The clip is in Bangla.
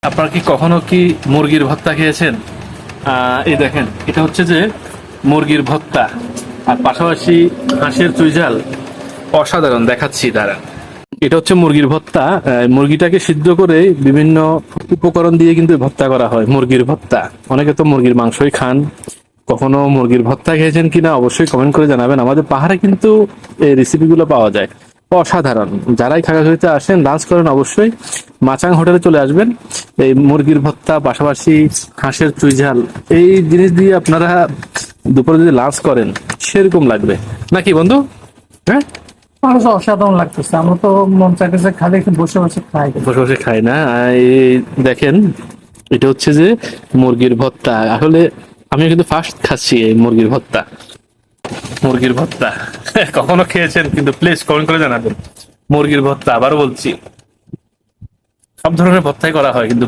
আপনারা কি কখনো কি মুরগির ভর্তা খেয়েছেন? এই দেখেন, এটা হচ্ছে যে মুরগির ভর্তা, আর পাশাপাশি হাঁসের চুইঝাল। অসাধারণ, দেখাচ্ছি তারা। এটা হচ্ছে মুরগির ভর্তা। মুরগিটাকে সিদ্ধ করে বিভিন্ন উপকরণ দিয়ে কিন্তু ভর্তা করা হয়, মুরগির ভর্তা। অনেকে তো মুরগির মাংসই খান। কখনো মুরগির ভর্তা খেয়েছেন কিনা অবশ্যই কমেন্ট করে জানাবেন। আমাদের পাহাড়ে কিন্তু এই রেসিপিগুলো পাওয়া যায়। অসাধারণ। যারাই খাগড়াছড়িতে আসেন, লাঞ্চ করেন, অবশ্যই মাচাং হোটেলে চলে আসবেন। এই মুরগির ভর্তা, পাশাপাশি হাঁসের চুইঝাল, এই জিনিস দিয়ে আপনারা দুপুরে যদি লাঞ্চ করেন সেরকম লাগবে, নাকি বন্ধু? হ্যাঁ, আমার তো অসাধারণ লাগতেছে। আমরা তো মন চাইতেছে খালি একটু বসে বসে খাই। বসে বসে খাই না? এই দেখেন, এটা হচ্ছে যে মুরগির ভর্তা। আসলে আমি কিন্তু ফার্স্ট খাচ্ছি এই মুরগির ভর্তা। মুরগির ভর্তা কখনো খেয়েছেন? কিন্তু প্লিজ কমেন্ট করে জানাবেন। মুরগির ভর্তা, আবারও বলছি, সব ধরনের ভর্তাই করা হয়, কিন্তু